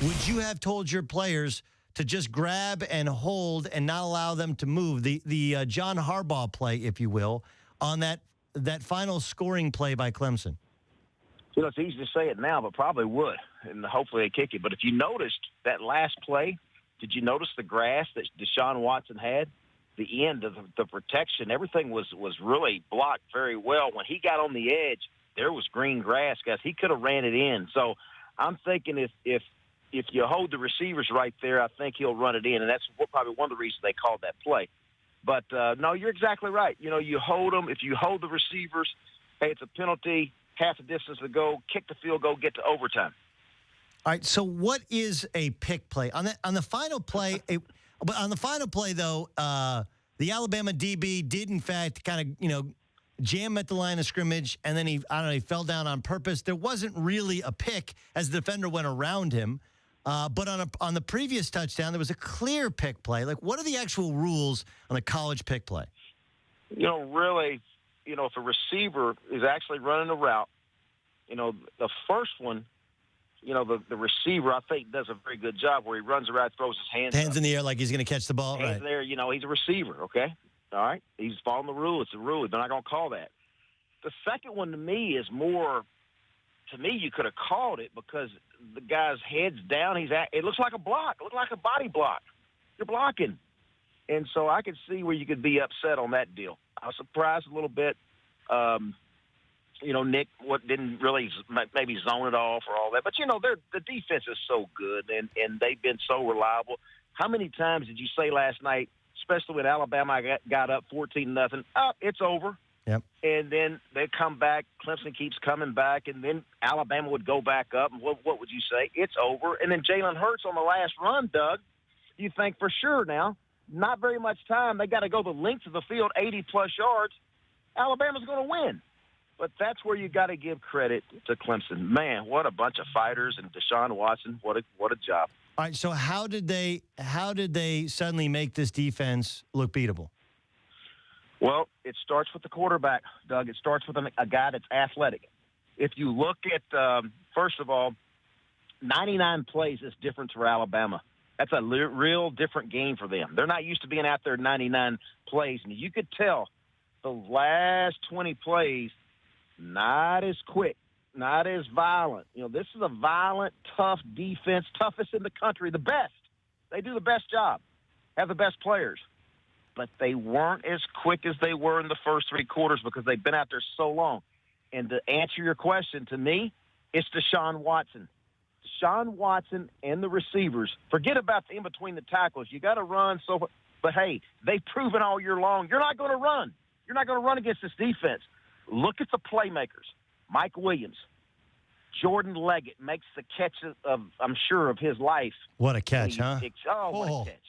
would you have told your players to just grab and hold and not allow them to move? The John Harbaugh play, if you will, on that final scoring play by Clemson. You know, it's easy to say it now, but probably would, and hopefully they kick it. But if you noticed that last play, did you notice the grass that Deshaun Watson had? The end of the protection, everything was really blocked very well. When he got on the edge, there was green grass, guys. He could have ran it in. So I'm thinking if you hold the receivers right there, I think he'll run it in, and that's probably one of the reasons they called that play. But, no, you're exactly right. You know, you hold them. If you hold the receivers, hey, it's a penalty, half the distance to go, kick the field goal, get to overtime. All right, so what is a pick play? On the final play, but on the final play, though, the Alabama DB did, in fact, kind of, jam at the line of scrimmage, and then he fell down on purpose. There wasn't really a pick as the defender went around him. But on the previous touchdown, there was a clear pick play. Like, what are the actual rules on the college pick play? Really, if a receiver is actually running a route, the first one, the receiver, I think, does a very good job where he runs around, throws his hands in the air like he's going to catch the ball. Hands right. there, he's a receiver, okay? All right? He's following the rule. It's a rule. They're not going to call that. The second one, to me, is more – to me, you could have called it because the guy's head's down. It looks like a block. It looks like a body block. You're blocking. And so I could see where you could be upset on that deal. I was surprised a little bit. Nick didn't really maybe zone it off or all that. But, the defense is so good, and they've been so reliable. How many times did you say last night, especially when Alabama got up 14-0, it's over? Yep. And then they come back. Clemson keeps coming back, and then Alabama would go back up. And what would you say? It's over. And then Jalen Hurts on the last run, Doug, you think for sure now, not very much time. They got to go the length of the field, 80-plus yards. Alabama's going to win. But that's where you got to give credit to Clemson. Man, what a bunch of fighters, and Deshaun Watson, what a job. All right, so how did they suddenly make this defense look beatable? Well, it starts with the quarterback, Doug. It starts with a guy that's athletic. If you look at, first of all, 99 plays is different for Alabama. That's a real different game for them. They're not used to being out there 99 plays. And you could tell the last 20 plays, not as quick, not as violent. This is a violent, tough defense, toughest in the country, the best. They do the best job, have the best players. But they weren't as quick as they were in the first three quarters because they've been out there so long. And to answer your question, to me, it's Deshaun Watson. Deshaun Watson and the receivers. Forget about the in-between the tackles. You got to run. But, hey, they've proven all year long, you're not going to run. You're not going to run against this defense. Look at the playmakers. Mike Williams. Jordan Leggett makes the catch of his life. What a catch, huh? What a catch.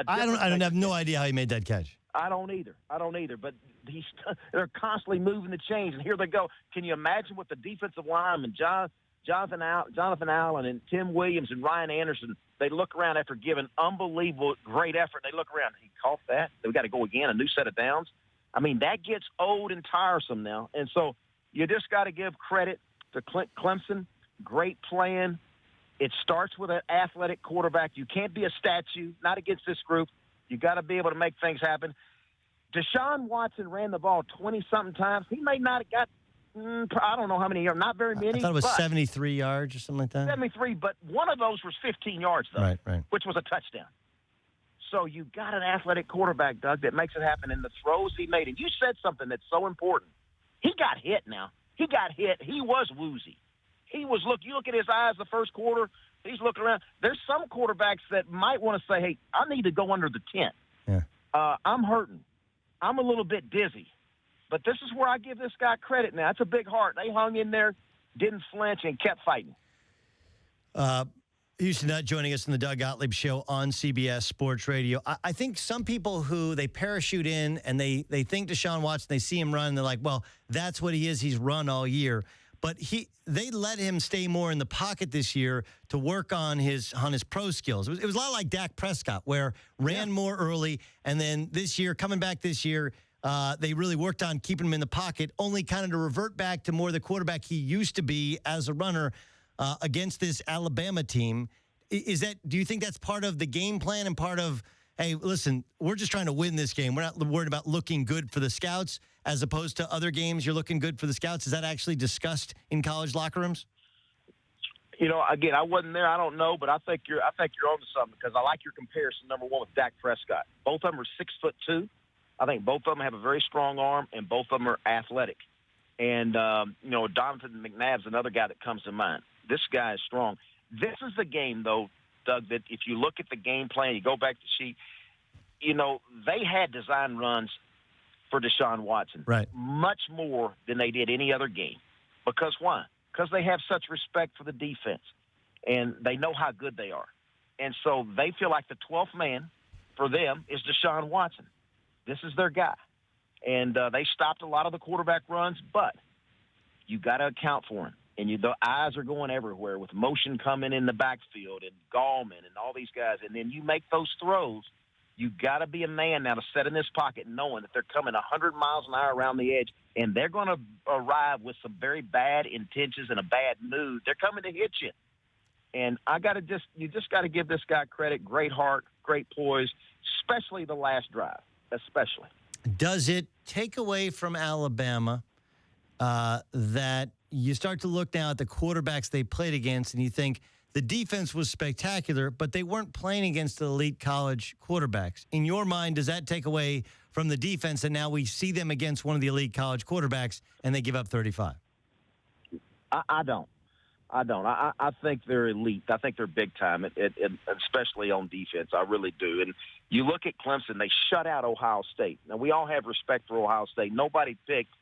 I don't have no idea how he made that catch. I don't either. But they're constantly moving the chains, and here they go. Can you imagine what the defensive linemen, Jonathan Allen and Tim Williams and Ryan Anderson, they look around after giving unbelievable great effort. They look around. He caught that. We got to go again, a new set of downs. I mean, that gets old and tiresome now. And so you just got to give credit to Clemson. Great plan. It starts with an athletic quarterback. You can't be a statue, not against this group. You got to be able to make things happen. Deshaun Watson ran the ball 20-something times. He may not have got, I don't know how many yards, not very many. I thought it was 73 yards or something like that. 73, but one of those was 15 yards, though, right. which was a touchdown. So you got an athletic quarterback, Doug, that makes it happen. And the throws he made, and you said something that's so important. He got hit now. He got hit. He was woozy. You look at his eyes the first quarter, he's looking around. There's some quarterbacks that might want to say, hey, I need to go under the tent. Yeah. I'm hurting. I'm a little bit dizzy. But this is where I give this guy credit now. It's a big heart. They hung in there, didn't flinch, and kept fighting. Houston Nutt joining us in the Doug Gottlieb Show on CBS Sports Radio. I think some people who they parachute in and they think Deshaun Watson, they see him run, and they're like, well, that's what he is. He's run all year. But they let him stay more in the pocket this year to work on his pro skills. It was a lot like Dak Prescott, where ran more early, and then coming back this year, they really worked on keeping him in the pocket, only kind of to revert back to more the quarterback he used to be as a runner against this Alabama team. Do you think that's part of the game plan and part of, hey, listen, we're just trying to win this game. We're not worried about looking good for the scouts as opposed to other games you're looking good for the scouts? Is that actually discussed in college locker rooms? Again, I wasn't there. I don't know, but I think you're onto something because I like your comparison. Number one with Dak Prescott. Both of them are 6'2". I think both of them have a very strong arm, and both of them are athletic. And Donovan McNabb's another guy that comes to mind. This guy is strong. This is the game, though, Doug, that if you look at the game plan, you go back to the sheet, they had design runs for Deshaun Watson. Right. Much more than they did any other game. Because why? Because they have such respect for the defense, and they know how good they are. And so they feel like the 12th man for them is Deshaun Watson. This is their guy. And they stopped a lot of the quarterback runs, but you got to account for him. And the eyes are going everywhere with motion coming in the backfield and Gallman and all these guys. And then you make those throws. You got to be a man now to set in this pocket knowing that they're coming 100 miles an hour around the edge, and they're going to arrive with some very bad intentions and a bad mood. They're coming to hit you. And you just got to give this guy credit. Great heart, great poise, especially the last drive, especially. Does it take away from Alabama that you start to look now at the quarterbacks they played against and you think the defense was spectacular, but they weren't playing against the elite college quarterbacks? In your mind, does that take away from the defense and now we see them against one of the elite college quarterbacks and they give up 35? I don't. I think they're elite. I think they're big time, especially on defense. I really do. And you look at Clemson, they shut out Ohio State. Now, we all have respect for Ohio State. Nobody picked.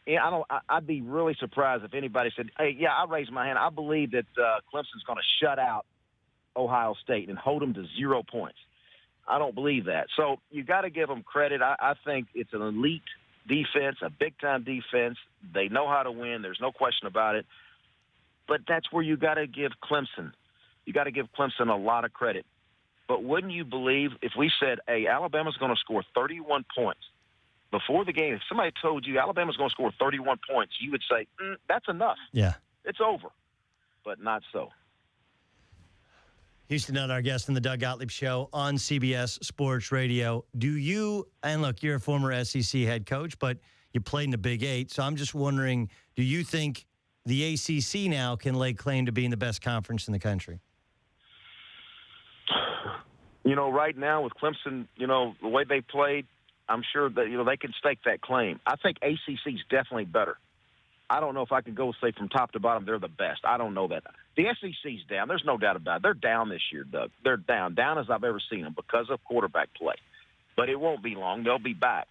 I'd be really surprised if anybody said, hey, yeah, I raised my hand. I believe that Clemson's going to shut out Ohio State and hold them to 0 points. I don't believe that. So you got to give them credit. I think it's an elite defense, a big-time defense. They know how to win. There's no question about it. But that's where you got to give Clemson. You got to give Clemson a lot of credit. But wouldn't you believe if we said, hey, Alabama's going to score 31 points before the game? If somebody told you Alabama's going to score 31 points, you would say, that's enough. Yeah. It's over. But not so. Houston Nutt, our guest on the Doug Gottlieb Show on CBS Sports Radio. And look, you're a former SEC head coach, but you played in the Big Eight. So I'm just wondering, do you think the ACC now can lay claim to being the best conference in the country? Right now with Clemson, the way they played, I'm sure that, they can stake that claim. I think ACC's definitely better. I don't know if I can go say from top to bottom they're the best. I don't know that. The SEC's down. There's no doubt about it. They're down this year, Doug. They're down as I've ever seen them because of quarterback play. But it won't be long. They'll be back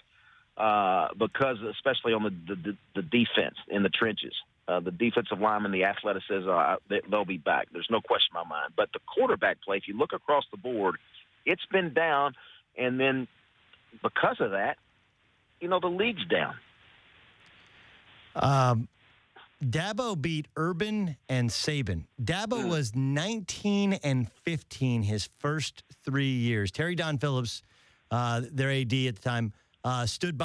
because especially on the defense in the trenches. The defensive linemen, the athleticism, they'll be back. There's no question in my mind. But the quarterback play, if you look across the board, it's been down. And then because of that, the league's down. Dabo beat Urban and Saban. Dabo was 19-15 his first 3 years. Terry Don Phillips, their AD at the time, stood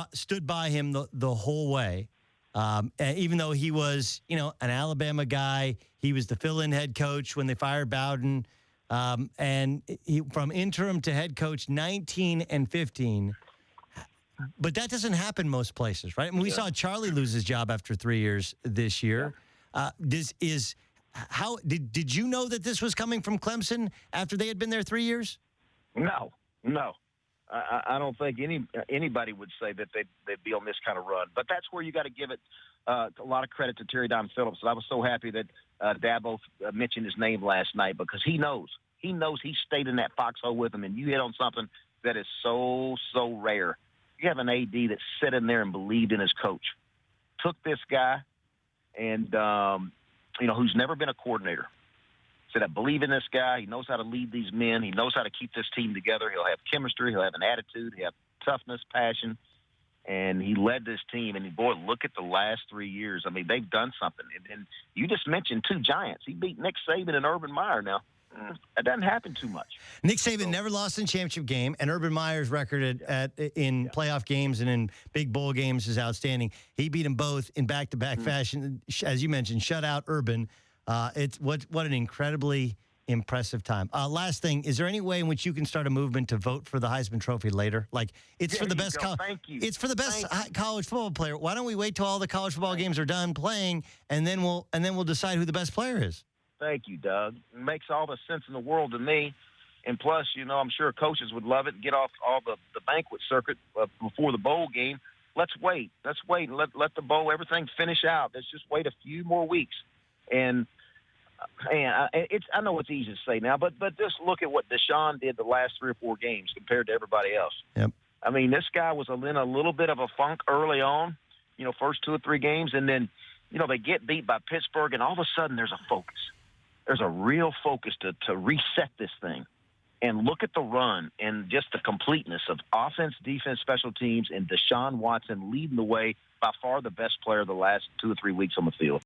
by him the whole way. And even though he was, an Alabama guy, he was the fill-in head coach when they fired Bowden. And he, from interim to head coach, 19-15. But that doesn't happen most places, right? I mean, we saw Charlie lose his job after 3 years this year. Did you know that this was coming from Clemson after they had been there 3 years? No. I don't think anybody would say that they'd be on this kind of run. But that's where you got to give it a lot of credit to Terry Don Phillips. And I was so happy that Dabo mentioned his name last night because he knows. He knows he stayed in that foxhole with him, and you hit on something that is so rare. You have an AD that sat in there and believed in his coach. Took this guy and, who's never been a coordinator. Said, I believe in this guy. He knows how to lead these men. He knows how to keep this team together. He'll have chemistry. He'll have an attitude. He'll have toughness, passion. And he led this team. And, boy, look at the last 3 years. I mean, they've done something. And you just mentioned two giants. He beat Nick Saban and Urban Meyer now. That doesn't happen too much. Nick Saban never lost in championship game, and Urban Meyer's record in playoff games and in big bowl games is outstanding. He beat them both in back-to-back fashion. As you mentioned, shut out Urban. It's what an incredibly impressive time. Last thing, is there any way in which you can start a movement to vote for the Heisman Trophy later? Like, it's for the best. Thank you. It's for the best college football player. Why don't we wait till all the college football games are done playing, and then we'll decide who the best player is? Thank you, Doug. It makes all the sense in the world to me. And plus, I'm sure coaches would love it and get off all the banquet circuit before the bowl game. Let's wait. And let the bowl, everything finish out. Let's just wait a few more weeks. And I know it's easy to say now, but just look at what Deshaun did the last 3 or 4 games compared to everybody else. Yep. I mean, this guy was in a little bit of a funk early on, first 2 or 3 games, and then, they get beat by Pittsburgh, and all of a sudden there's a focus. There's a real focus to reset this thing. And look at the run and just the completeness of offense, defense, special teams, and Deshaun Watson leading the way, by far the best player the last 2 or 3 weeks on the field.